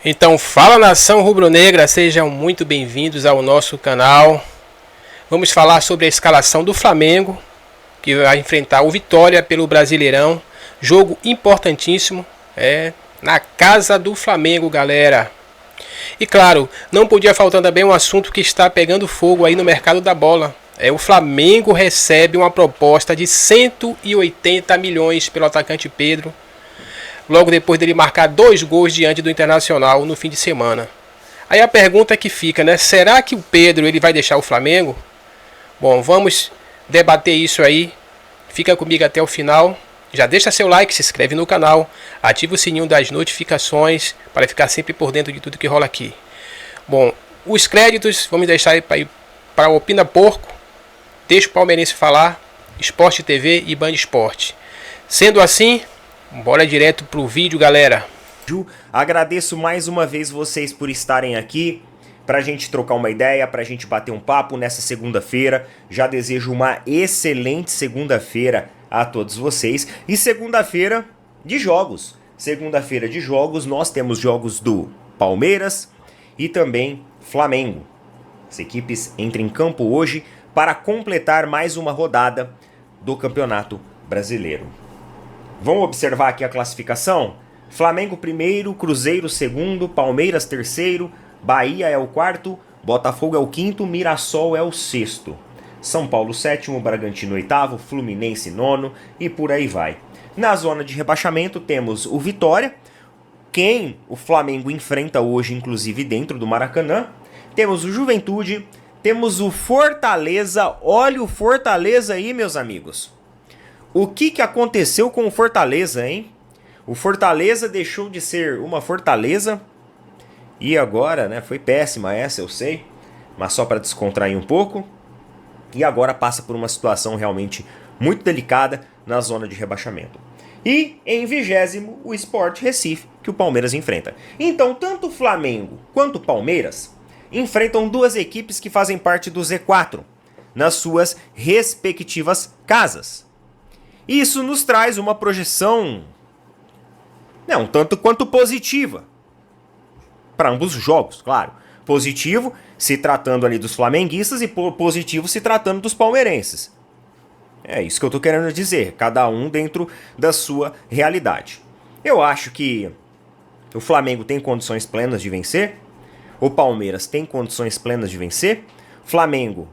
Então, fala nação rubro-negra, sejam muito bem-vindos ao nosso canal. Vamos falar sobre a escalação do Flamengo, que vai enfrentar o Vitória pelo Brasileirão. Jogo importantíssimo, na casa do Flamengo, galera. E claro, não podia faltar também um assunto que está pegando fogo aí no mercado da bola. O Flamengo recebe uma proposta de 180 milhões pelo atacante Pedro, logo depois dele marcar 2 gols diante do Internacional no fim de semana. Aí a pergunta que fica, né? Será que o Pedro ele vai deixar o Flamengo? Bom, vamos debater isso aí. Fica comigo até o final. Já deixa seu like, se inscreve no canal, ativa o sininho das notificações para ficar sempre por dentro de tudo que rola aqui. Bom, os créditos vamos deixar aí para o Opina Porco, Deixa o Palmeirense Falar, Sport TV e Band Esporte. Sendo assim, bora direto pro vídeo, galera. Agradeço mais uma vez vocês por estarem aqui pra gente trocar uma ideia, pra gente bater um papo nessa segunda-feira. Já desejo uma excelente segunda-feira a todos vocês. E segunda-feira de jogos. Segunda-feira de jogos, nós temos jogos do Palmeiras e também Flamengo. As equipes entram em campo hoje para completar mais uma rodada do Campeonato Brasileiro. Vamos observar aqui a classificação? Flamengo primeiro, Cruzeiro segundo, Palmeiras terceiro, Bahia é o quarto, Botafogo é o quinto, Mirassol é o sexto. São Paulo sétimo, Bragantino oitavo, Fluminense nono e por aí vai. Na zona de rebaixamento temos o Vitória, quem o Flamengo enfrenta hoje, inclusive dentro do Maracanã. Temos o Juventude, temos o Fortaleza. Olha o Fortaleza aí, meus amigos. O que aconteceu com o Fortaleza, hein? O Fortaleza deixou de ser uma Fortaleza e agora, né, foi péssima essa, eu sei, mas só para descontrair um pouco. E agora passa por uma situação realmente muito delicada na zona de rebaixamento. E em 20º, o Sport Recife, que o Palmeiras enfrenta. Então, tanto o Flamengo quanto o Palmeiras enfrentam duas equipes que fazem parte do Z4, nas suas respectivas casas. Isso nos traz uma projeção um tanto quanto positiva para ambos os jogos, claro. Positivo se tratando ali dos flamenguistas e positivo se tratando dos palmeirenses. É isso que eu tô querendo dizer, cada um dentro da sua realidade. Eu acho que o Flamengo tem condições plenas de vencer, o Palmeiras tem condições plenas de vencer, Flamengo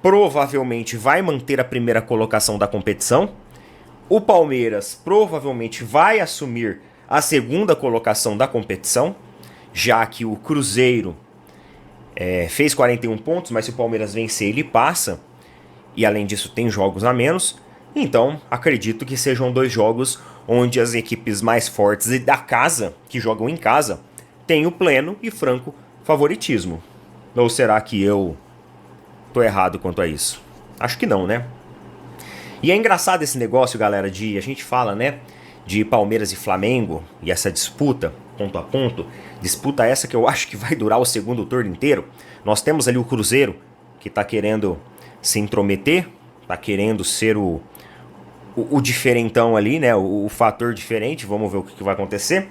provavelmente vai manter a primeira colocação da competição, o Palmeiras provavelmente vai assumir a segunda colocação da competição, já que o Cruzeiro fez 41 pontos, mas se o Palmeiras vencer ele passa, e além disso tem jogos a menos, então acredito que sejam 2 jogos onde as equipes mais fortes e da casa, que jogam em casa, têm o pleno e franco favoritismo. Ou será que eu tô errado quanto a isso? Acho que não, né? E é engraçado esse negócio, galera, a gente fala, né, de Palmeiras e Flamengo e essa disputa, ponto a ponto, disputa essa que eu acho que vai durar o segundo turno inteiro. Nós temos ali o Cruzeiro, que tá querendo se intrometer, tá querendo ser o diferentão ali, né, o fator diferente, vamos ver o que vai acontecer.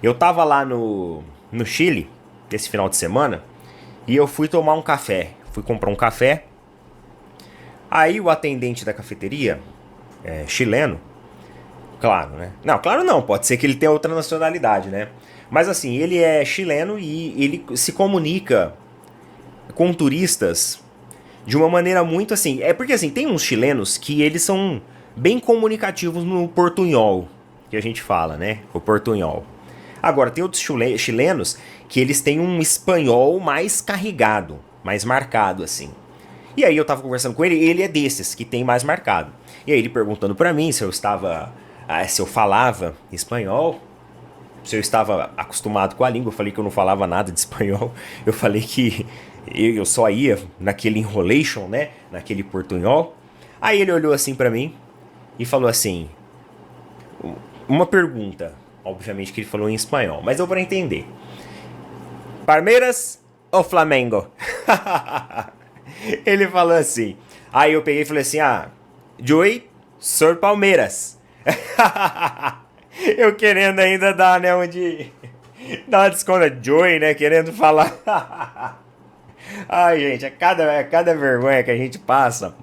Eu tava lá no Chile, esse final de semana, e eu fui tomar um café, fui comprar um café. Aí o atendente da cafeteria, chileno, claro, né? Não, claro não, pode ser que ele tenha outra nacionalidade, né? Mas assim, ele é chileno e ele se comunica com turistas de uma maneira muito assim... porque assim, tem uns chilenos que eles são bem comunicativos no portunhol, que a gente fala, né? O portunhol. Agora, tem outros chilenos que eles têm um espanhol mais carregado, mais marcado, assim. E aí eu tava conversando com ele é desses que tem mais marcado. E aí ele perguntando pra mim se eu falava espanhol, se eu estava acostumado com a língua. Eu falei que eu não falava nada de espanhol. Eu falei que eu só ia naquele enrolation, né, naquele portunhol. Aí ele olhou assim pra mim e falou assim, uma pergunta, obviamente que ele falou em espanhol, mas deu pra entender. Palmeiras ou Flamengo? Ele falou assim. Aí eu peguei e falei assim, Joey, sou Palmeiras. Eu querendo ainda dar, né, Dá uma desconta Joey, né? Querendo falar. Ai, gente, é cada vergonha que a gente passa.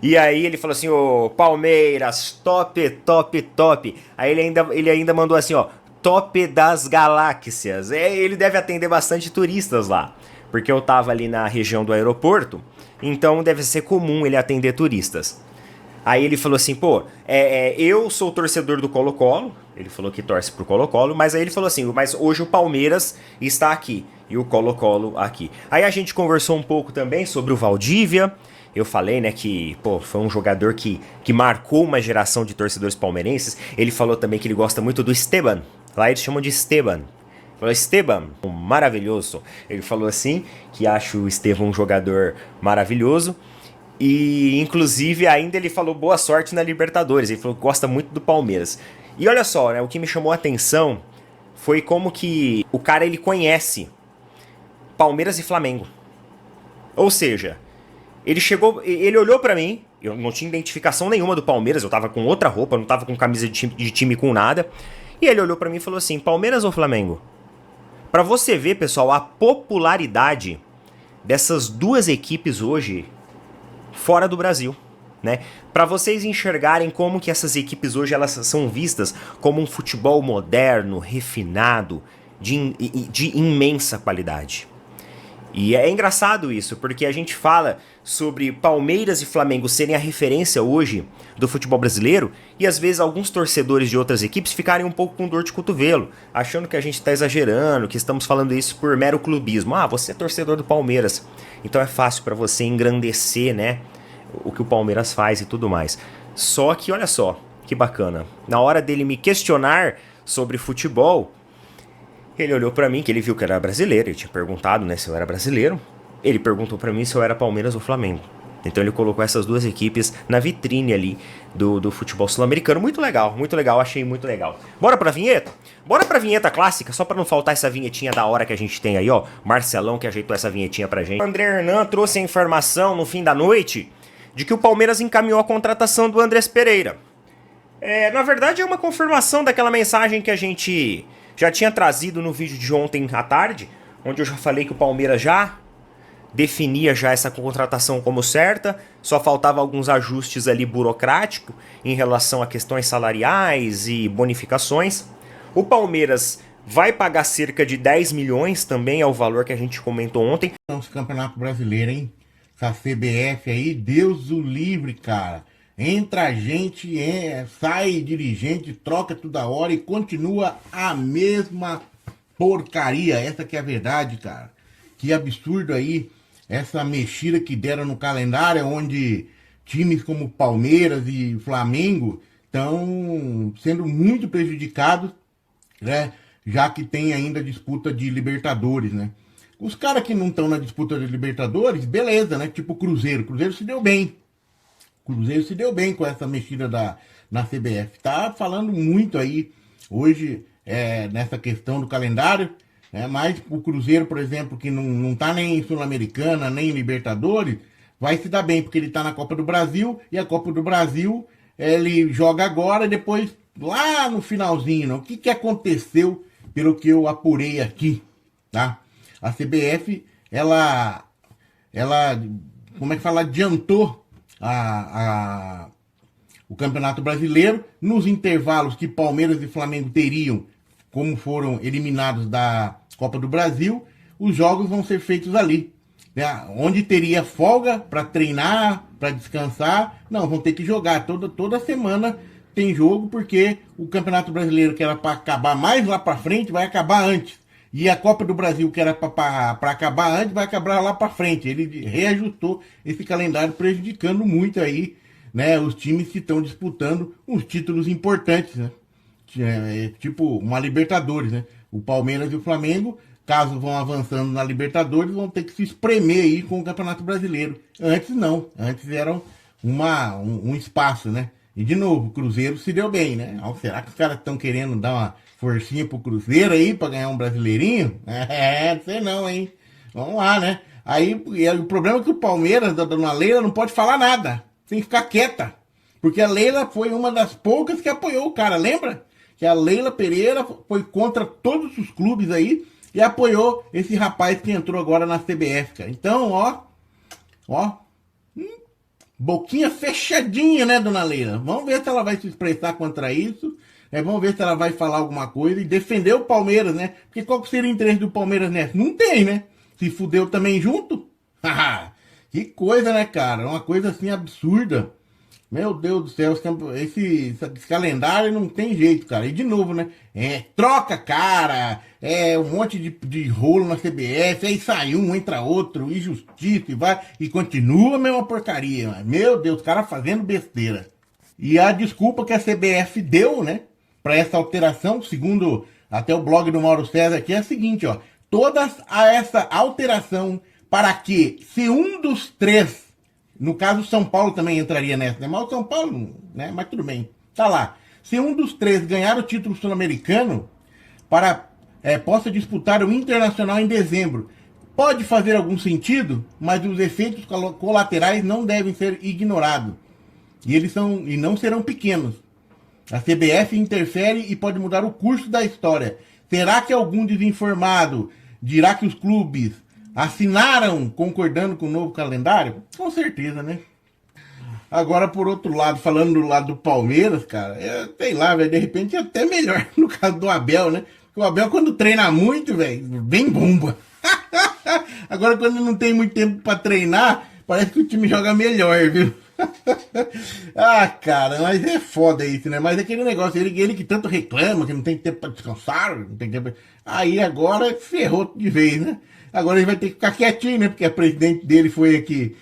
E aí ele falou assim, ô Palmeiras, top, top, top. Aí ele ainda mandou assim, ó, top das galáxias. Ele deve atender bastante turistas lá. Porque eu tava ali na região do aeroporto, então deve ser comum ele atender turistas. Aí ele falou assim, pô, eu sou torcedor do Colo-Colo. Ele falou que torce pro Colo-Colo, mas aí ele falou assim, mas hoje o Palmeiras está aqui e o Colo-Colo aqui. Aí a gente conversou um pouco também sobre o Valdívia. Eu falei, né, que, pô, foi um jogador que marcou uma geração de torcedores palmeirenses. Ele falou também que ele gosta muito do Esteban. Lá eles chamam de Esteban. Ele falou, Esteban, maravilhoso. Ele falou assim, que acha o Esteban um jogador maravilhoso. E, inclusive, ainda ele falou boa sorte na Libertadores. Ele falou que gosta muito do Palmeiras. E olha só, né, o que me chamou a atenção foi como que o cara, ele conhece Palmeiras e Flamengo. Ou seja, ele olhou pra mim, eu não tinha identificação nenhuma do Palmeiras, eu tava com outra roupa, não tava com camisa de time com nada. E ele olhou pra mim e falou assim, Palmeiras ou Flamengo? Pra você ver, pessoal, a popularidade dessas duas equipes hoje fora do Brasil, né? Para vocês enxergarem como que essas equipes hoje elas são vistas como um futebol moderno, refinado, de imensa qualidade. E é engraçado isso, porque a gente fala sobre Palmeiras e Flamengo serem a referência hoje do futebol brasileiro e às vezes alguns torcedores de outras equipes ficarem um pouco com dor de cotovelo, achando que a gente está exagerando, que estamos falando isso por mero clubismo. Ah, você é torcedor do Palmeiras, então é fácil para você engrandecer, né, o que o Palmeiras faz e tudo mais. Só que olha só, que bacana. Na hora dele me questionar sobre futebol, ele olhou pra mim, que ele viu que eu era brasileiro, ele tinha perguntado, né, se eu era brasileiro. Ele perguntou pra mim se eu era Palmeiras ou Flamengo. Então ele colocou essas duas equipes na vitrine ali do futebol sul-americano. Muito legal, achei muito legal. Bora pra vinheta? Bora pra vinheta clássica, só pra não faltar essa vinhetinha da hora que a gente tem aí, ó. Marcelão que ajeitou essa vinhetinha pra gente. O André Hernan trouxe a informação no fim da noite de que o Palmeiras encaminhou a contratação do Andrés Pereira. Na verdade é uma confirmação daquela mensagem que a gente já tinha trazido no vídeo de ontem à tarde, onde eu já falei que o Palmeiras já definia já essa contratação como certa, só faltava alguns ajustes ali burocráticos em relação a questões salariais e bonificações. O Palmeiras vai pagar cerca de 10 milhões também, é o valor que a gente comentou ontem. Esse Campeonato Brasileiro, hein? Essa CBF aí, Deus o livre, cara. Entra gente, sai dirigente, troca toda hora e continua a mesma porcaria. Essa que é a verdade, cara. Que absurdo aí, essa mexida que deram no calendário, onde times como Palmeiras e Flamengo estão sendo muito prejudicados, né? Já que tem ainda disputa de Libertadores, né? Os caras que não estão na disputa de Libertadores, beleza, né? Tipo o Cruzeiro. O Cruzeiro se deu bem. Cruzeiro se deu bem com essa mexida na CBF. Tá falando muito aí hoje nessa questão do calendário, né? Mas o Cruzeiro, por exemplo, que não tá nem em Sul-Americana, nem em Libertadores, vai se dar bem, porque ele tá na Copa do Brasil, e a Copa do Brasil ele joga agora e depois lá no finalzinho, né? O que aconteceu, pelo que eu apurei aqui, tá? A CBF, ela como é que fala, adiantou o Campeonato Brasileiro nos intervalos que Palmeiras e Flamengo teriam, como foram eliminados da Copa do Brasil, os jogos vão ser feitos ali, né? Onde teria folga para treinar, para descansar, não, vão ter que jogar toda semana tem jogo, porque o Campeonato Brasileiro, que era para acabar mais lá para frente, vai acabar antes. E a Copa do Brasil, que era para acabar antes, vai acabar lá para frente. Ele reajustou esse calendário, prejudicando muito aí, né, os times que estão disputando uns títulos importantes, né? Tipo uma Libertadores, né? O Palmeiras e o Flamengo, caso vão avançando na Libertadores, vão ter que se espremer aí com o Campeonato Brasileiro. Antes não, antes era um espaço, né? E de novo, o Cruzeiro se deu bem, né? Será que os caras estão querendo dar uma forcinha pro Cruzeiro aí pra ganhar um brasileirinho? Não sei não, hein? Vamos lá, né? Aí o problema é que o Palmeiras, da dona Leila, não pode falar nada. Tem que ficar quieta. Porque a Leila foi uma das poucas que apoiou o cara, lembra? Que a Leila Pereira foi contra todos os clubes aí e apoiou esse rapaz que entrou agora na CBF, cara. Então, ó, boquinha fechadinha, né, dona Leila? Vamos ver se ela vai se expressar contra isso. Vamos ver se ela vai falar alguma coisa e defender o Palmeiras, né? Porque qual que seria o interesse do Palmeiras nessa? Não tem, né? Se fudeu também junto. Que coisa, né, cara? Uma coisa assim absurda. Meu Deus do céu, esse calendário não tem jeito, cara. E de novo, né? Troca, cara. Um monte de rolo na CBF. Aí sai um, entra outro. E justiça, e vai. E continua a mesma porcaria. Mano. Meu Deus, os caras fazendo besteira. E a desculpa que a CBF deu, né? Pra essa alteração, segundo até o blog do Mauro César aqui, é a seguinte, ó. Toda essa alteração para que, se um dos três, no caso São Paulo também entraria nessa, né? Mas o São Paulo, né? Mas tudo bem, tá lá. Se um dos três ganhar o título sul-americano, possa disputar o Internacional em dezembro. Pode fazer algum sentido, mas os efeitos colaterais não devem ser ignorados. E não serão pequenos. A CBF interfere e pode mudar o curso da história. Será que algum desinformado dirá que os clubes assinaram concordando com o novo calendário? Com certeza, né? Agora, por outro lado, falando do lado do Palmeiras, cara, sei lá, velho, de repente é até melhor no caso do Abel, né? Porque o Abel, quando treina muito, velho, bem bomba. Agora, quando não tem muito tempo pra treinar, parece que o time joga melhor, viu? Cara, mas é foda isso, né? Mas aquele negócio, ele que tanto reclama, que não tem tempo pra descansar, não tem tempo. Aí agora ferrou de vez, né? Agora ele vai ter que ficar quietinho, né? Porque a presidente dele foi aqui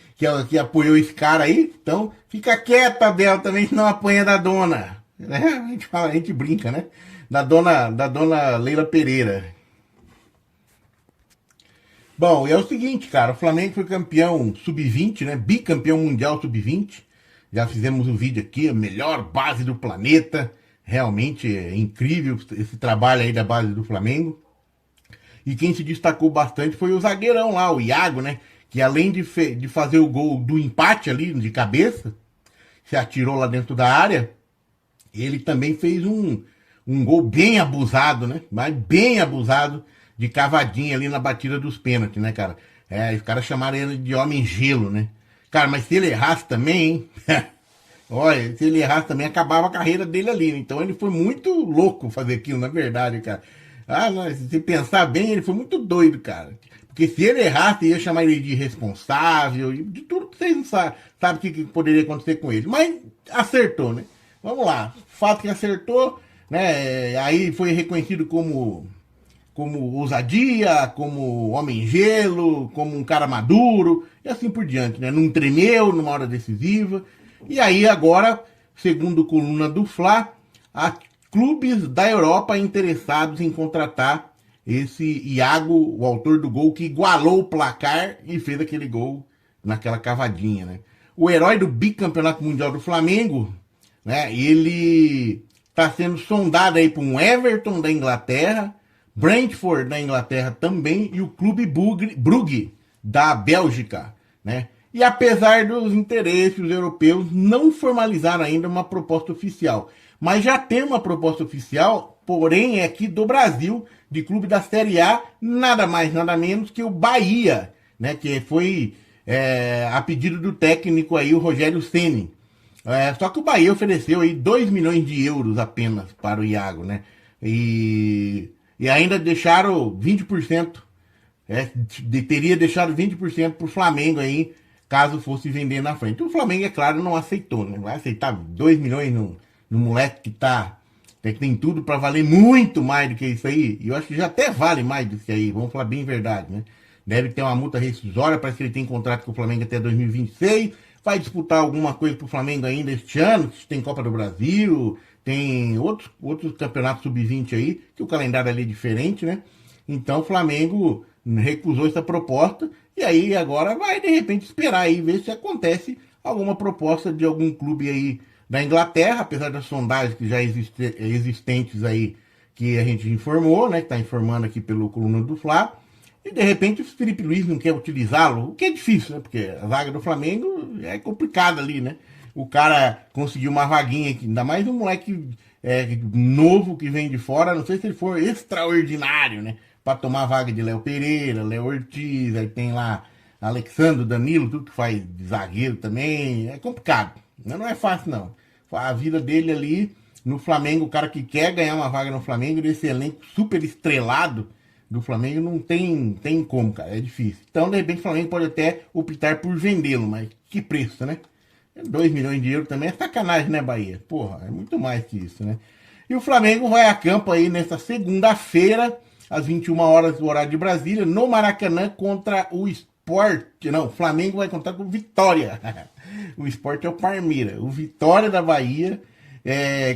que apoiou esse cara aí. Então, fica quieto, Abel, também, senão apanha da dona. Né? A gente brinca, né? Da dona Leila Pereira. Bom, e é o seguinte, cara, o Flamengo foi campeão sub-20, né? Bicampeão mundial sub-20. Já fizemos um vídeo aqui, a melhor base do planeta. Realmente é incrível esse trabalho aí da base do Flamengo. E quem se destacou bastante foi o zagueirão lá, o Iago, né? Que além de fazer o gol do empate ali de cabeça, se atirou lá dentro da área, ele também fez um gol bem abusado, né? Mas bem abusado, de cavadinha ali na batida dos pênaltis, né, cara? Os caras chamaram ele de homem gelo, né? Cara, mas se ele errasse também, hein? Olha, se ele errasse também, acabava a carreira dele ali. Então ele foi muito louco fazer aquilo, na verdade, cara. Mas se pensar bem, ele foi muito doido, cara. Porque se ele errasse, ia chamar ele de irresponsável, de tudo que vocês não sabem o que poderia acontecer com ele. Mas acertou, né? Vamos lá. Fato que acertou, né? Aí foi reconhecido como ousadia, como homem gelo, como um cara maduro, e assim por diante, né? Não tremeu numa hora decisiva. E aí agora, segundo coluna do Fla, há clubes da Europa interessados em contratar esse Iago, o autor do gol que igualou o placar e fez aquele gol naquela cavadinha, né? O herói do bicampeonato mundial do Flamengo, né? Ele está sendo sondado aí por um Everton da Inglaterra, Brentford da Inglaterra também e o Clube Brugge da Bélgica, né? E apesar dos interesses, os europeus não formalizaram ainda uma proposta oficial. Mas já tem uma proposta oficial, porém é aqui do Brasil, de clube da Série A, nada mais, nada menos que o Bahia, né? Que foi a pedido do técnico aí, o Rogério Ceni. Só que o Bahia ofereceu aí 2 milhões de euros apenas para o Iago, né? E ainda deixaram 20%, teria deixado 20% para o Flamengo aí, caso fosse vender na frente. O Flamengo, é claro, não aceitou, né? Não vai aceitar 2 milhões no moleque que tem tudo para valer muito mais do que isso aí. E eu acho que já até vale mais do que aí, vamos falar bem a verdade, né? Deve ter uma multa rescisória, parece que ele tem contrato com o Flamengo até 2026, vai disputar alguma coisa pro Flamengo ainda este ano, tem Copa do Brasil, tem outros campeonatos sub-20 aí, que o calendário ali é diferente, né? Então o Flamengo recusou essa proposta, e aí agora vai de repente esperar aí, ver se acontece alguma proposta de algum clube aí da Inglaterra, apesar das sondagens que já existentes aí, que a gente informou, né? Que tá informando aqui pelo coluna do Fla. E de repente o Felipe Luiz não quer utilizá-lo, o que é difícil, né? Porque a zaga do Flamengo é complicada ali, né? o cara conseguiu uma vaguinha aqui, ainda mais um moleque novo que vem de fora, não sei se ele for extraordinário, né? Pra tomar a vaga de Léo Pereira, Léo Ortiz, aí tem lá Alexandre, Danilo, tudo que faz de zagueiro também, é complicado, não é fácil não. A vida dele ali no Flamengo, o cara que quer ganhar uma vaga no Flamengo, desse elenco super estrelado do Flamengo, não tem como, cara, é difícil. Então, de repente, o Flamengo pode até optar por vendê-lo, mas que preço, né? 2 milhões de euros também é sacanagem, né, Bahia? Porra, é muito mais que isso, né? E o Flamengo vai a campo aí nesta segunda-feira, às 21 horas do horário de Brasília, no Maracanã, contra o Sport. Não, o Flamengo vai contar com o Vitória. O Sport é o Palmeiras. O Vitória da Bahia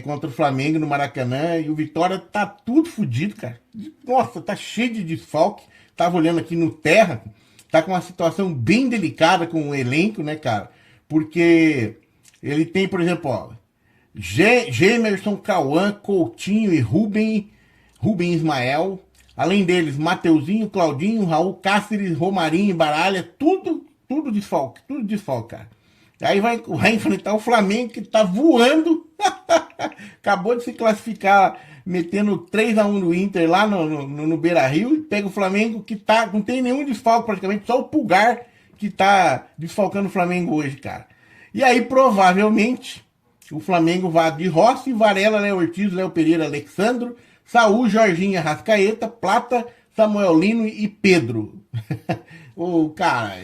contra o Flamengo no Maracanã. E o Vitória tá tudo fodido, cara. Nossa, tá cheio de desfalque. Tava olhando aqui no Terra. Tá com uma situação bem delicada com o elenco, né, cara? Porque ele tem, por exemplo, ó, Gemerson, Cauã, Coutinho e Rubem Ismael. Além deles, Mateuzinho, Claudinho, Raul, Cáceres, Romarinho, Baralha, tudo desfalque, cara. Aí vai enfrentar o Flamengo, que tá voando. Acabou de se classificar, metendo 3-1 no Inter lá no Beira-Rio. E pega o Flamengo, que não tem nenhum desfalque praticamente, só o Pulgar que tá desfalcando o Flamengo hoje, cara. E aí, provavelmente, o Flamengo vai de Rossi, Varela, Léo Ortiz, Léo Pereira, Alexandro, Saúl, Jorginho, Arrascaeta, Plata, Samuel Lino e Pedro. Cara,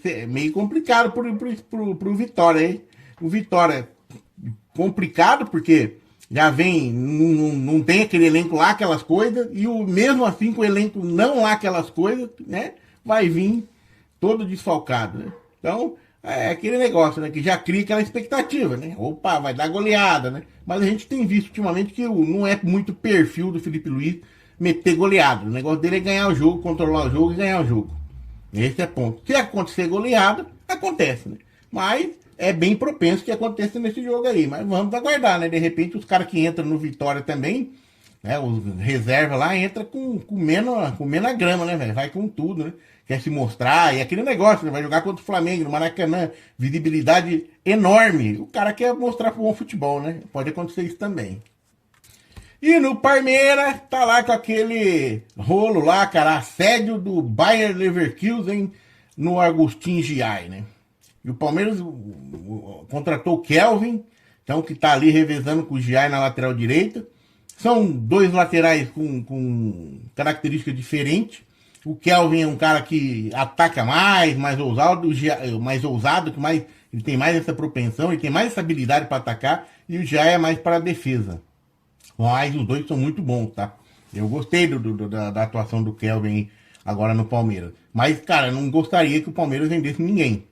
é meio complicado pro Vitória, hein? O Vitória complicado porque já vem, não tem aquele elenco lá, aquelas coisas, e mesmo assim com o elenco não lá aquelas coisas, né? Vai vir todo desfalcado, né? Então, é aquele negócio, né? Que já cria aquela expectativa, né? Opa, vai dar goleada, né? Mas a gente tem visto ultimamente que não é muito perfil do Felipe Luiz meter goleada. O negócio dele é ganhar o jogo, controlar o jogo e ganhar o jogo. Esse é ponto. Se acontecer goleada, acontece, né? Mas é bem propenso que aconteça nesse jogo aí. Mas vamos aguardar, né? De repente os caras que entram no Vitória também, né? Os reservas lá entram com menos grama, né, velho? Vai com tudo, né? Quer se mostrar, e aquele negócio, né? Vai jogar contra o Flamengo no Maracanã, visibilidade enorme. O cara quer mostrar bom futebol, né? Pode acontecer isso também. E no Palmeiras, tá lá com aquele rolo lá, cara, assédio do Bayer Leverkusen no Agustin Giai, né? E o Palmeiras contratou o Kelvin, então que tá ali revezando com o Giai na lateral direita. São dois laterais com características diferentes. O Kelvin é um cara que ataca mais ousado, ele tem mais essa propensão, ele tem mais essa habilidade para atacar, e o Giai é mais para a defesa. Mas os dois são muito bons, tá? Eu gostei da atuação do Kelvin agora no Palmeiras. Mas, cara, eu não gostaria que o Palmeiras vendesse ninguém.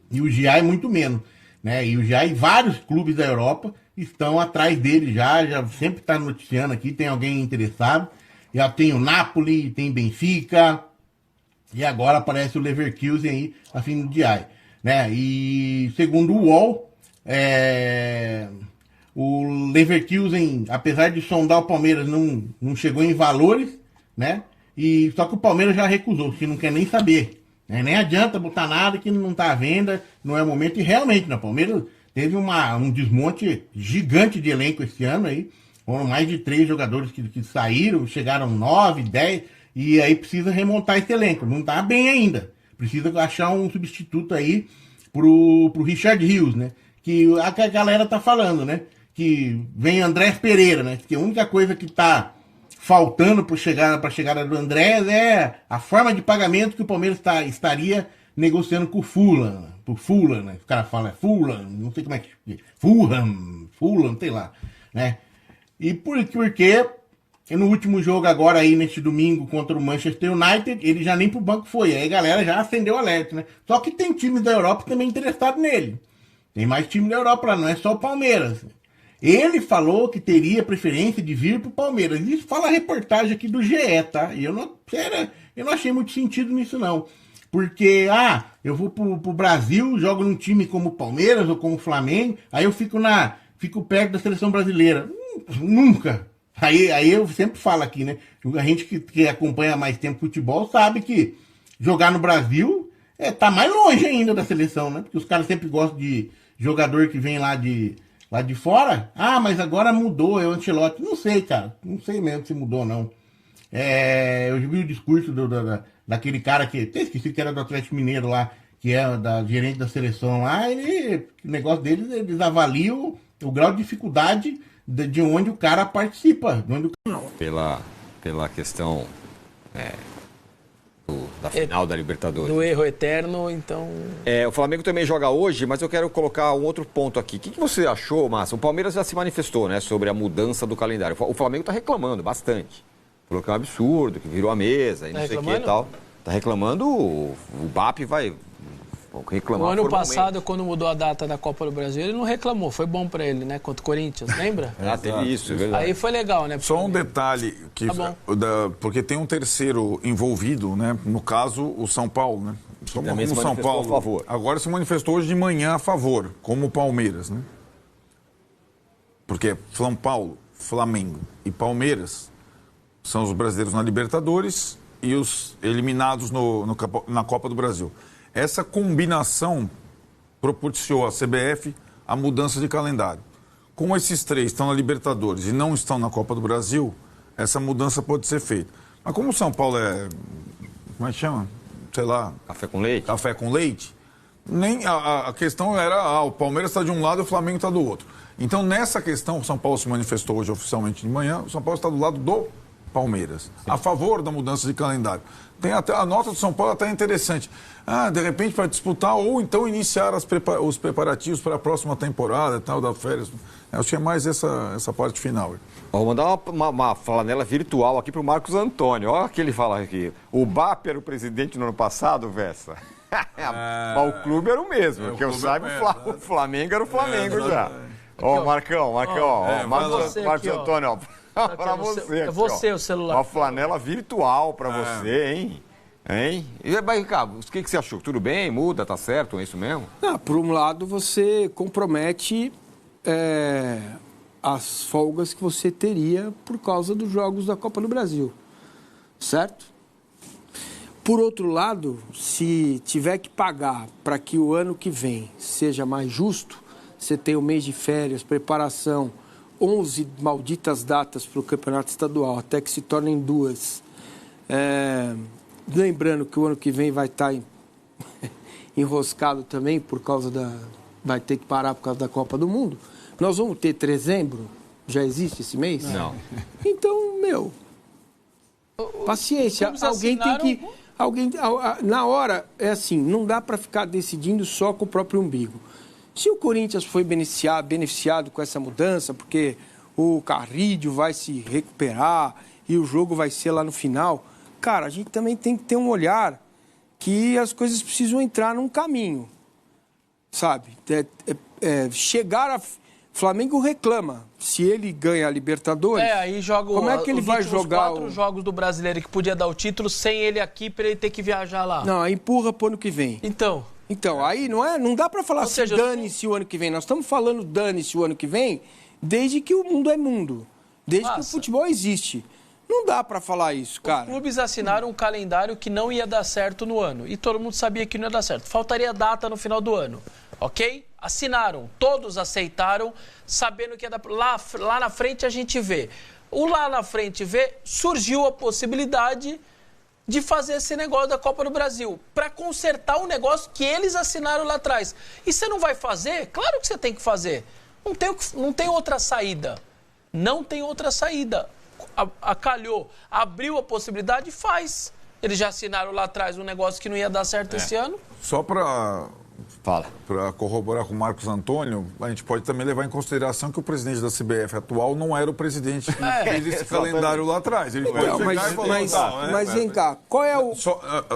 E o Giai muito menos, né? E o Giai, vários clubes da Europa estão atrás dele já sempre tá noticiando aqui, tem alguém interessado. Já tem o Napoli, tem Benfica, e agora aparece o Leverkusen aí, a fim do Giai, né? E segundo o UOL, o Leverkusen, apesar de sondar o Palmeiras, não chegou em valores, né? E só que o Palmeiras já recusou, que não quer nem saber, né? Nem adianta botar nada que não tá à venda, não é o momento. E realmente, né, o Palmeiras teve um desmonte gigante de elenco esse ano aí. Foram mais de 3 jogadores que saíram, chegaram 9, 10, e aí precisa remontar esse elenco. Não tá bem ainda. Precisa achar um substituto aí pro Richard Rios, né? Que a galera tá falando, né? Que vem Andrés Pereira, né? Que a única coisa que tá faltando pra chegada do Andrés é a forma de pagamento que o Palmeiras estaria negociando com o Fulham. Pro Fulham, né? O cara fala Fulham, não sei como é que... Fulham, sei lá, né? E porque no último jogo agora aí, neste domingo, contra o Manchester United, ele já nem pro banco foi. Aí a galera já acendeu o alerta, né? Só que tem times da Europa também interessados nele. Tem mais time da Europa lá, não é só o Palmeiras. Ele falou que teria preferência de vir pro Palmeiras. Isso fala a reportagem aqui do GE, tá? E eu não achei muito sentido nisso, não. Porque, eu vou pro Brasil, jogo num time como o Palmeiras ou como o Flamengo, aí eu fico perto da seleção brasileira. Nunca. Aí eu sempre falo aqui, né? A gente que acompanha mais tempo futebol sabe que jogar no Brasil tá mais longe ainda da seleção, né? Porque os caras sempre gostam de jogador que vem lá de fora. Ah, mas agora mudou, é o Ancelotti. Não sei, cara. Não sei mesmo se mudou, não. Eu vi o discurso daquele cara que... Até esqueci que era do Atlético Mineiro lá, que é da gerente da seleção lá. O negócio deles, eles avaliam o grau de dificuldade de onde o cara participa. De onde Pela questão da final da Libertadores. Do erro eterno, então... O Flamengo também joga hoje, mas eu quero colocar um outro ponto aqui. O que você achou, Márcio? O Palmeiras já se manifestou, né, sobre a mudança do calendário. O Flamengo está reclamando bastante. Falou que é um absurdo, que virou a mesa e não sei o que e tal. Está reclamando, o BAP vai reclamar. No ano formalmente. passado, quando mudou a data da Copa do Brasil, ele não reclamou. Foi bom pra ele, né? Contra o Corinthians, lembra? Teve isso, é verdade. Aí foi legal, né? Só um detalhe, porque tem um terceiro envolvido, né? No caso, o São Paulo, né? Também se São manifestou Paulo a favor. agora se manifestou hoje de manhã a favor, como o Palmeiras, né? Porque São Paulo, Flamengo e Palmeiras são os brasileiros na Libertadores e os eliminados na Copa do Brasil. Essa combinação propiciou à CBF a mudança de calendário. Como esses três estão na Libertadores e não estão na Copa do Brasil, essa mudança pode ser feita. Mas como o São Paulo como é que chama? Sei lá... Café com leite? Café com leite. Nem a questão era, o Palmeiras está de um lado e o Flamengo está do outro. Então, nessa questão, o São Paulo se manifestou hoje oficialmente de manhã, o São Paulo está do lado do Palmeiras, sim, a favor da mudança de calendário. Tem até a nota do São Paulo até interessante. De repente para disputar ou então iniciar os preparativos para a próxima temporada, tal, da férias. Acho que é mais essa parte final. Vou mandar uma flanela virtual aqui para o Marcos Antônio. Olha o que ele fala aqui. O BAP era o presidente no ano passado, Vessa. Mas o clube era o mesmo. Que eu saiba, o Flamengo era o Flamengo já. Ó, Marcão. Marcos Antônio, ó. Para você. É você o celular. Uma flanela virtual para você, hein? E aí, Ricardo, o que você achou? Tudo bem? Muda? Tá certo? É isso mesmo? Por um lado, você compromete as folgas que você teria por causa dos jogos da Copa do Brasil. Certo? Por outro lado, se tiver que pagar para que o ano que vem seja mais justo, você tem o mês de férias, preparação, 11 malditas datas para o campeonato estadual, até que se tornem 2. Lembrando que o ano que vem vai estar enroscado também por causa vai ter que parar por causa da Copa do Mundo. Nós vamos ter dezembro? Já existe esse mês? Não. Então, paciência. Alguém tem que... na hora, é assim, não dá para ficar decidindo só com o próprio umbigo. Se o Corinthians foi beneficiado com essa mudança, porque o Carrídio vai se recuperar e o jogo vai ser lá no final, cara, a gente também tem que ter um olhar que as coisas precisam entrar num caminho, sabe? Chegar a... Flamengo reclama. Se ele ganha a Libertadores... aí joga como é que ele vai jogar 4 jogos do Brasileiro que podia dar o título sem ele aqui para ele ter que viajar lá? Não, aí empurra pro ano que vem. Então, aí não dá para falar assim, dane-se o ano que vem. Nós estamos falando dane-se o ano que vem desde que o mundo é mundo. Desde que o futebol existe. Não dá para falar isso, cara. Os clubes assinaram um calendário que não ia dar certo no ano. E todo mundo sabia que não ia dar certo. Faltaria data no final do ano. Ok? Assinaram. Todos aceitaram, sabendo que ia dar... Lá na frente a gente vê. Lá na frente surgiu a possibilidade de fazer esse negócio da Copa do Brasil, para consertar um negócio que eles assinaram lá atrás. E você não vai fazer? Claro que você tem que fazer. Não tem outra saída. Não tem outra saída. Calhou, abriu a possibilidade, faz. Eles já assinaram lá atrás um negócio que não ia dar certo esse ano. Só para corroborar com o Marcos Antônio, a gente pode também levar em consideração que o presidente da CBF atual não era o presidente que fez esse calendário lá atrás. Ele mas vem cá, qual é o...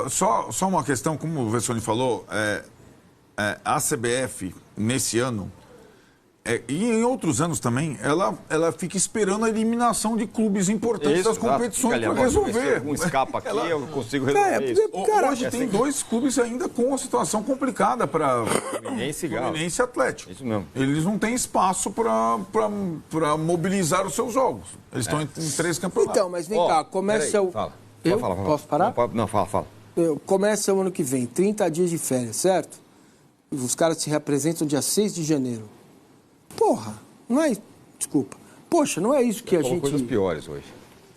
Só uma questão, como o Vessone falou, a CBF, nesse ano, e em outros anos também, ela fica esperando a eliminação de clubes importantes das competições para resolver. Um escapa aqui, eu consigo resolver isso. Hoje tem 2 clubes ainda com uma situação complicada para Fluminense e Atlético. Isso mesmo. Eles não têm espaço para mobilizar os seus jogos. Eles estão em 3 campeonatos. Então, mas vem cá, começa o... Fala. Posso parar? Não, fala. Começa o ano que vem, 30 dias de férias, certo? Os caras se representam dia 6 de janeiro. Porra, não é... Desculpa. Poxa, não é isso que a gente... coisas piores hoje.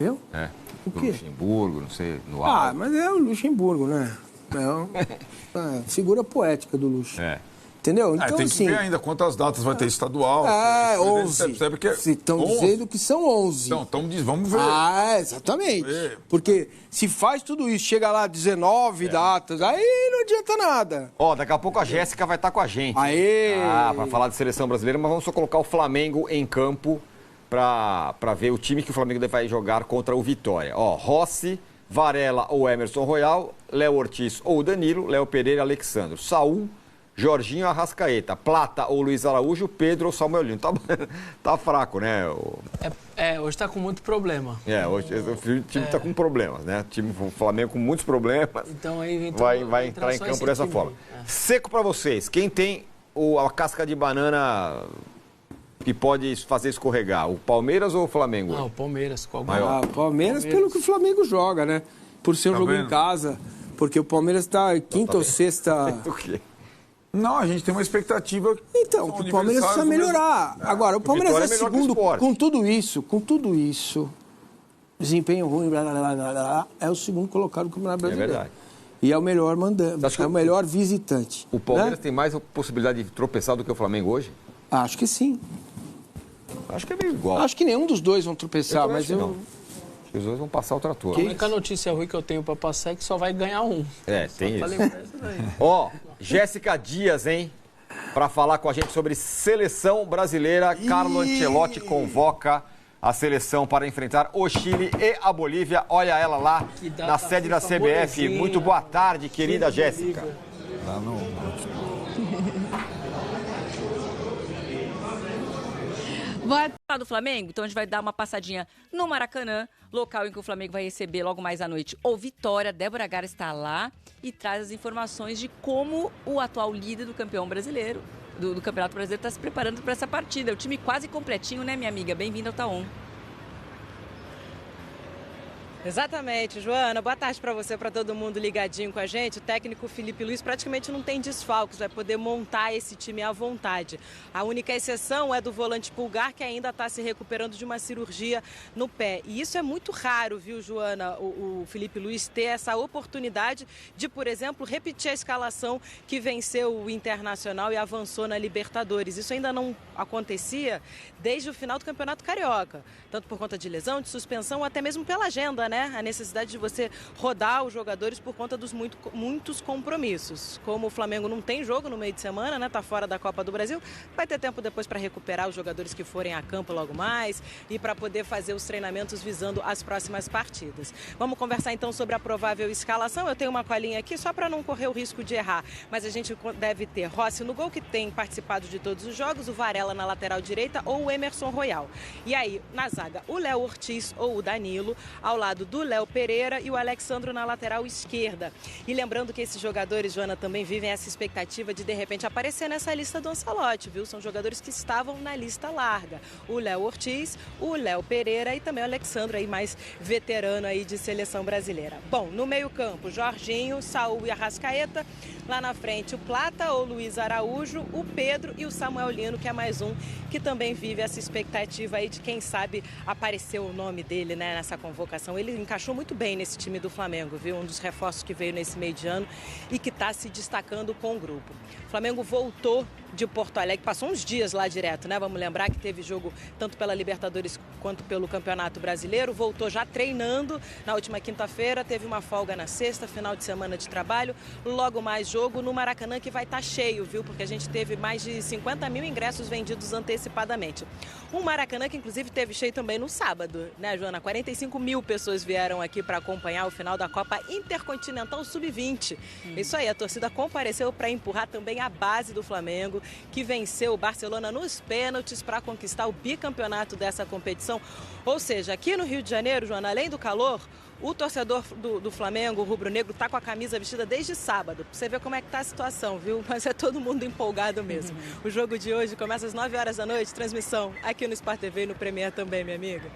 Viu? É. O quê? Luxemburgo, não sei, no Mas é o Luxemburgo, né? Figura poética do Luxo. Entendeu? Então, tem que assim... ver ainda quantas datas vai ter estadual. 11. Se estão dizendo que são 11. Então, vamos ver. Exatamente. Porque se faz tudo isso, chega lá 19 datas, aí não adianta nada. Daqui a pouco a Jéssica vai estar com a gente. Aê! Para falar de seleção brasileira, mas vamos só colocar o Flamengo em campo para ver o time que o Flamengo vai jogar contra o Vitória. Rossi, Varela ou Emerson Royal, Léo Ortiz ou Danilo, Léo Pereira, Alexandro, Saul, Jorginho, Arrascaeta, Plata ou Luiz Araújo, Pedro ou Samuel Lino. Tá fraco, né? Hoje tá com muito problema. Hoje o time tá com problemas, né? O Flamengo com muitos problemas. Então aí vai entrar em campo dessa forma. Seco para vocês, quem tem a casca de banana que pode fazer escorregar, o Palmeiras ou o Flamengo? Não, o Palmeiras. Palmeiras pelo que o Flamengo joga, né? Por ser um jogo em casa. Porque o Palmeiras tá quinta ou sexta... O quê? Não, a gente tem uma expectativa... Então, o Palmeiras precisa melhorar. Agora, o Palmeiras é segundo com tudo isso, desempenho ruim, é o segundo colocado no Campeonato Brasileiro. É verdade. E é o melhor mandante, é o melhor visitante. O Palmeiras tem mais possibilidade de tropeçar do que o Flamengo hoje? Acho que sim. Acho que é meio igual. Acho que nenhum dos dois vão tropeçar, mas eu... Não. Os dois vão passar o trator. A única notícia ruim que eu tenho pra passar é que só vai ganhar um. Tem isso. Jéssica Dias, hein? Pra falar com a gente sobre seleção brasileira. Carlo Ancelotti convoca a seleção para enfrentar o Chile e a Bolívia. Olha ela lá na sede da CBF. Muito boa tarde, querida Jéssica. Vai falar do Flamengo? Então a gente vai dar uma passadinha no Maracanã, local em que o Flamengo vai receber logo mais à noite o Vitória. Débora Gara está lá e traz as informações de como o atual líder do campeão brasileiro, do Campeonato Brasileiro, está se preparando para essa partida. O time quase completinho, né, minha amiga? Bem-vinda ao Taon. Exatamente, Joana. Boa tarde para você, para todo mundo ligadinho com a gente. O técnico Felipe Luiz praticamente não tem desfalques, vai poder montar esse time à vontade. A única exceção é do volante Pulgar, que ainda está se recuperando de uma cirurgia no pé. E isso é muito raro, viu, Joana, o Felipe Luiz ter essa oportunidade de, por exemplo, repetir a escalação que venceu o Internacional e avançou na Libertadores. Isso ainda não acontecia desde o final do Campeonato Carioca, tanto por conta de lesão, de suspensão, ou até mesmo pela agenda, né? A necessidade de você rodar os jogadores por conta dos muitos compromissos. Como o Flamengo não tem jogo no meio de semana, né? Tá fora da Copa do Brasil, vai ter tempo depois para recuperar os jogadores que forem a campo logo mais e para poder fazer os treinamentos visando as próximas partidas. Vamos conversar então sobre a provável escalação. Eu tenho uma colinha aqui só para não correr o risco de errar, mas a gente deve ter Rossi no gol, que tem participado de todos os jogos, o Varela na lateral direita ou o Emerson Royal. E aí, na zaga, o Léo Ortiz ou o Danilo, ao lado do Léo Pereira e o Alexandro na lateral esquerda. E lembrando que esses jogadores, Joana, também vivem essa expectativa de repente aparecer nessa lista do Ancelotti, viu? São jogadores que estavam na lista larga. O Léo Ortiz, o Léo Pereira e também o Alexandro, aí mais veterano aí de seleção brasileira. Bom, no meio-campo, Jorginho, Saul e Arrascaeta. Lá na frente, o Plata ou Luiz Araújo, o Pedro e o Samuel Lino, que é mais um que também vive essa expectativa aí de quem sabe aparecer o nome dele, né, nessa convocação. Ele encaixou muito bem nesse time do Flamengo, viu? Um dos reforços que veio nesse meio de ano e que está se destacando com o grupo. O Flamengo voltou de Porto Alegre, passou uns dias lá direto, né? Vamos lembrar que teve jogo tanto pela Libertadores quanto pelo Campeonato Brasileiro, voltou já treinando na última quinta-feira, teve uma folga na sexta, final de semana de trabalho, logo mais jogo no Maracanã, que vai estar cheio, viu? Porque a gente teve mais de 50 mil ingressos vendidos antecipadamente. Um Maracanã que inclusive teve cheio também no sábado, né, Joana? 45 mil pessoas vieram aqui para acompanhar o final da Copa Intercontinental Sub-20. Isso aí, a torcida compareceu para empurrar também a base do Flamengo, que venceu o Barcelona nos pênaltis para conquistar o bicampeonato dessa competição. Ou seja, aqui no Rio de Janeiro, Joana, além do calor, o torcedor do Flamengo, o rubro-negro, está com a camisa vestida desde sábado. Pra você ver como é que tá a situação, viu? Mas é todo mundo empolgado mesmo. O jogo de hoje começa às 9 horas da noite, transmissão aqui no Sport TV e no Premier também, minha amiga.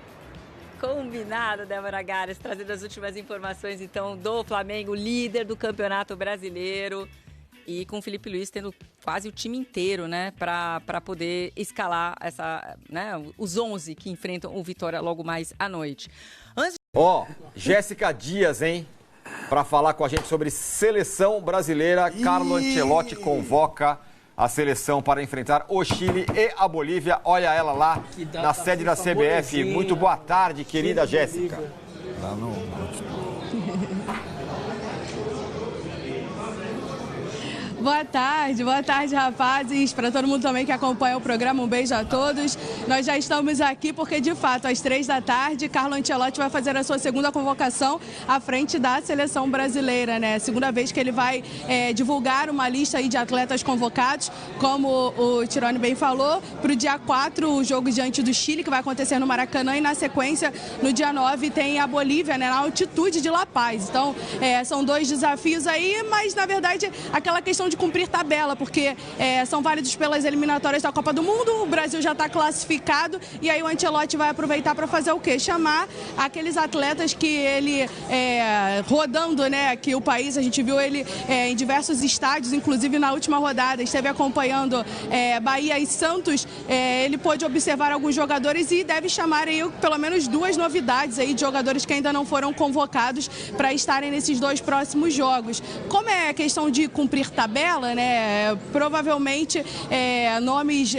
Combinado, Débora Garas, trazendo as últimas informações, então, do Flamengo, líder do Campeonato Brasileiro. E com o Filipe Luís tendo quase o time inteiro, né, para poder escalar os 11 que enfrentam o Vitória logo mais à noite. Jéssica Dias, hein? Para falar com a gente sobre seleção brasileira. Carlo Ancelotti convoca a seleção para enfrentar o Chile e a Bolívia. Olha ela lá na sede da CBF. Muito boa tarde, querida Jéssica. Boa tarde, rapazes. Para todo mundo também que acompanha o programa, um beijo a todos. Nós já estamos aqui porque, de fato, às 3h, Carlo Ancelotti vai fazer a sua segunda convocação à frente da seleção brasileira, né? Segunda vez que ele vai divulgar uma lista aí de atletas convocados, como o Tirone bem falou, para o dia 4, o jogo diante do Chile, que vai acontecer no Maracanã, e na sequência, no dia 9, tem a Bolívia, né, na altitude de La Paz. Então, são 2 desafios aí, mas, na verdade, aquela questão de cumprir tabela, porque são válidos pelas eliminatórias da Copa do Mundo, o Brasil já está classificado, e aí o Ancelotti vai aproveitar para fazer o quê? Chamar aqueles atletas que ele, rodando, né, aqui o país, a gente viu ele em diversos estádios, inclusive na última rodada, esteve acompanhando Bahia e Santos, ele pôde observar alguns jogadores e deve chamar aí pelo menos 2 novidades aí de jogadores que ainda não foram convocados para estarem nesses 2 próximos jogos. Como é questão de cumprir tabela, né? Provavelmente nomes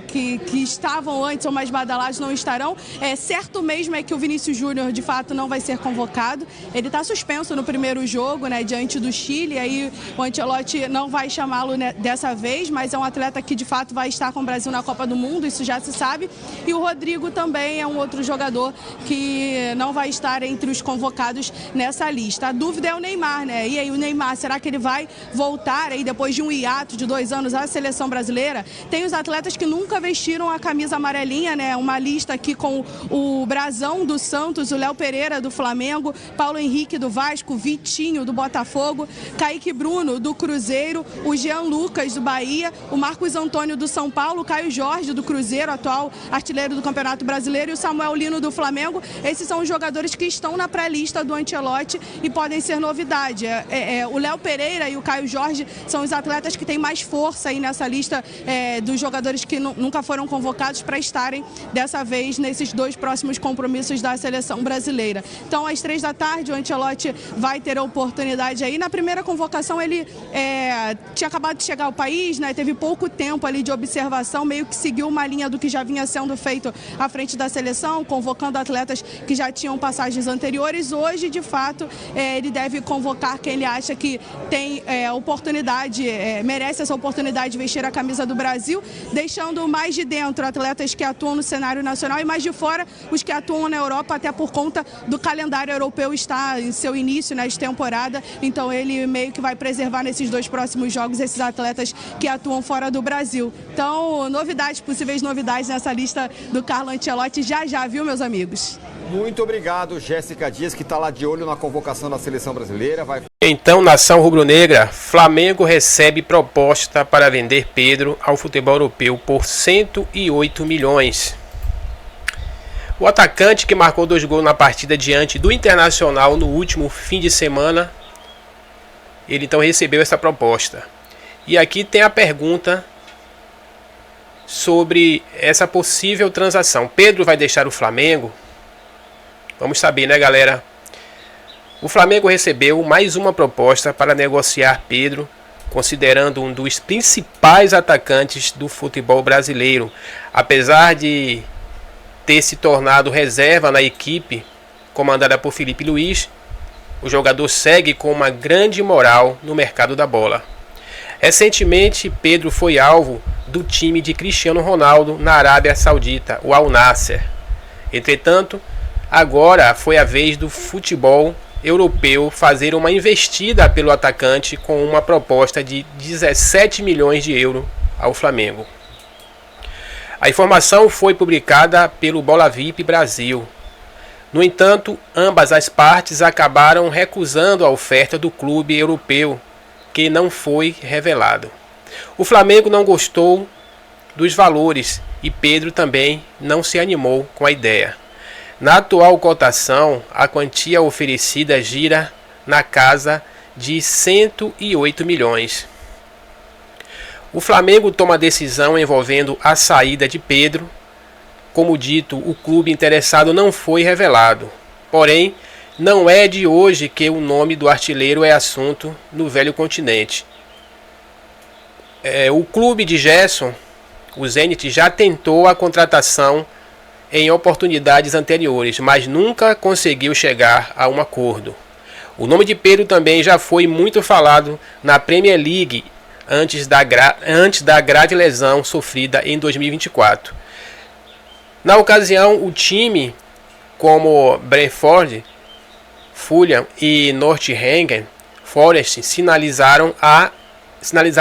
que estavam antes ou mais badalados não estarão. Certo mesmo é que o Vinícius Júnior de fato não vai ser convocado. Ele está suspenso no primeiro jogo, né, diante do Chile. Aí o Ancelotti não vai chamá-lo, né, dessa vez, mas é um atleta que de fato vai estar com o Brasil na Copa do Mundo, isso já se sabe. E o Rodrigo também é um outro jogador que não vai estar entre os convocados nessa lista. A dúvida é o Neymar, né? E aí o Neymar, será que ele vai voltar aí depois de um hiato de 2 anos à seleção brasileira? Tem os atletas que nunca vestiram a camisa amarelinha, né? Uma lista aqui com o Brazão do Santos, o Léo Pereira do Flamengo, Paulo Henrique do Vasco, Vitinho do Botafogo, Kaique Bruno do Cruzeiro, o Jean Lucas do Bahia, o Marcos Antônio do São Paulo, o Caio Jorge do Cruzeiro, atual artilheiro do Campeonato Brasileiro, e o Samuel Lino do Flamengo. Esses são os jogadores que estão na pré-lista do Ancelotti e podem ser novidade. O Léo Pereira e o Caio Jorge são os atletas que têm mais força aí nessa lista dos jogadores que nunca foram convocados para estarem dessa vez nesses 2 próximos compromissos da seleção brasileira. Então, às 3h, o Ancelotti vai ter a oportunidade aí. Na primeira convocação, ele tinha acabado de chegar ao país, né? Teve pouco tempo ali de observação, meio que seguiu uma linha do que já vinha sendo feito à frente da seleção, convocando atletas que já tinham passagens anteriores. Hoje, de fato, ele deve convocar quem ele acha que tem oportunidade, merece essa oportunidade de vestir a camisa do Brasil, deixando mais de dentro atletas que atuam no cenário nacional e mais de fora os que atuam na Europa, até por conta do calendário europeu estar em seu início, né, de temporada. Então ele meio que vai preservar nesses 2 próximos jogos esses atletas que atuam fora do Brasil. Então, possíveis novidades nessa lista do Carlo Ancelotti já, viu, meus amigos? Muito obrigado, Jéssica Dias, que está lá de olho na convocação da seleção brasileira. Então, nação rubro-negra, Flamengo recebe proposta para vender Pedro ao futebol europeu por 108 milhões. O atacante, que marcou 2 gols na partida diante do Internacional no último fim de semana, ele então recebeu essa proposta. E aqui tem a pergunta sobre essa possível transação. Pedro vai deixar o Flamengo? Vamos saber, né, galera? O Flamengo recebeu mais uma proposta para negociar Pedro, considerando um dos principais atacantes do futebol brasileiro. Apesar de ter se tornado reserva na equipe comandada por Filipe Luís, o jogador segue com uma grande moral no mercado da bola. Recentemente, Pedro foi alvo do time de Cristiano Ronaldo na Arábia Saudita, o Al Nassr. Entretanto, agora foi a vez do futebol europeu fazer uma investida pelo atacante com uma proposta de 17 milhões de euros ao Flamengo. A informação foi publicada pelo Bola VIP Brasil. No entanto, ambas as partes acabaram recusando a oferta do clube europeu, que não foi revelado. O Flamengo não gostou dos valores e Pedro também não se animou com a ideia. Na atual cotação, a quantia oferecida gira na casa de 108 milhões. O Flamengo toma a decisão envolvendo a saída de Pedro. Como dito, o clube interessado não foi revelado. Porém, não é de hoje que o nome do artilheiro é assunto no velho continente. O clube de Gerson, o Zenit, já tentou a contratação em oportunidades anteriores, mas nunca conseguiu chegar a um acordo. O nome de Pedro também já foi muito falado na Premier League antes da grave lesão sofrida em 2024. Na ocasião, o time, como Brentford, Fulham e Nottingham Forest, sinalizaram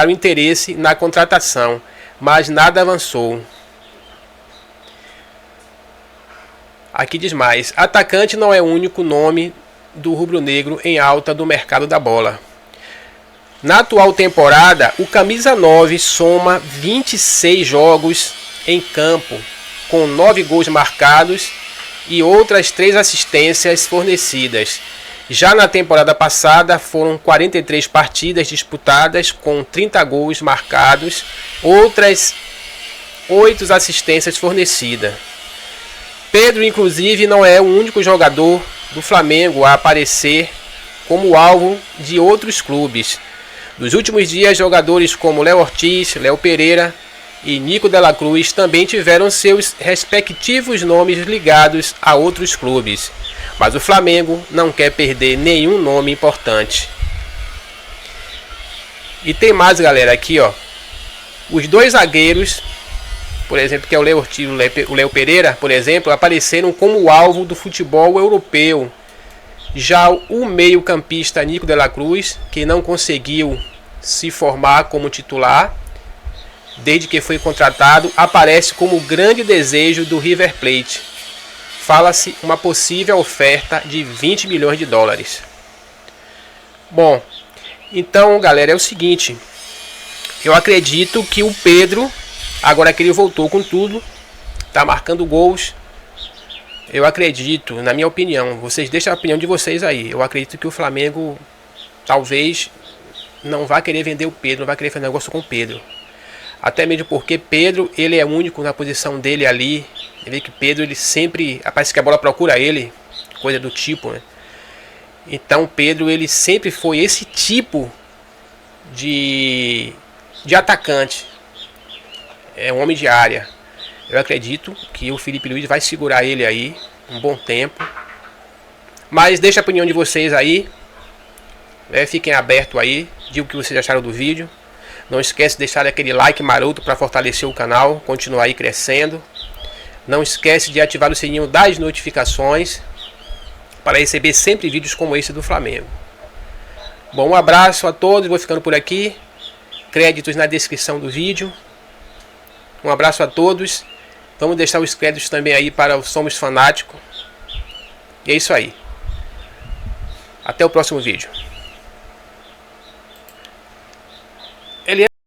interesse na contratação, mas nada avançou. Aqui diz mais: atacante não é o único nome do rubro-negro em alta do mercado da bola. Na atual temporada, o camisa 9 soma 26 jogos em campo, com 9 gols marcados e outras 3 assistências fornecidas. Já na temporada passada, foram 43 partidas disputadas, com 30 gols marcados, outras 8 assistências fornecidas. Pedro, inclusive, não é o único jogador do Flamengo a aparecer como alvo de outros clubes. Nos últimos dias, jogadores como Léo Ortiz, Léo Pereira e Nico de la Cruz também tiveram seus respectivos nomes ligados a outros clubes. Mas o Flamengo não quer perder nenhum nome importante. E tem mais, galera, aqui, ó. Os 2 zagueiros, por exemplo, que é o Léo Ortiz e o Léo Pereira, por exemplo, apareceram como alvo do futebol europeu. Já o meio-campista Nico de la Cruz, que não conseguiu se formar como titular desde que foi contratado, aparece como grande desejo do River Plate. Fala-se uma possível oferta de 20 milhões de dólares. Bom, então, galera, é o seguinte. Eu acredito que o Pedro, agora que ele voltou com tudo, tá marcando gols, eu acredito, na minha opinião, vocês deixem a opinião de vocês aí. Eu acredito que o Flamengo talvez não vá querer vender o Pedro, não vai querer fazer negócio com o Pedro. Até mesmo porque Pedro, ele é único na posição dele ali. Você vê que Pedro, ele sempre, parece que a bola procura ele, coisa do tipo, né? Então Pedro, ele sempre foi esse tipo de atacante. É um homem de área. Eu acredito que o Filipe Luís vai segurar ele aí um bom tempo. Mas deixa a opinião de vocês aí. Fiquem abertos aí. Diga o que vocês acharam do vídeo. Não esquece de deixar aquele like maroto para fortalecer o canal. Continuar aí crescendo. Não esquece de ativar o sininho das notificações para receber sempre vídeos como esse do Flamengo. Bom, um abraço a todos. Vou ficando por aqui. Créditos na descrição do vídeo. Um abraço a todos. Vamos deixar os créditos também aí para o Somos Fanático. E é isso aí. Até o próximo vídeo.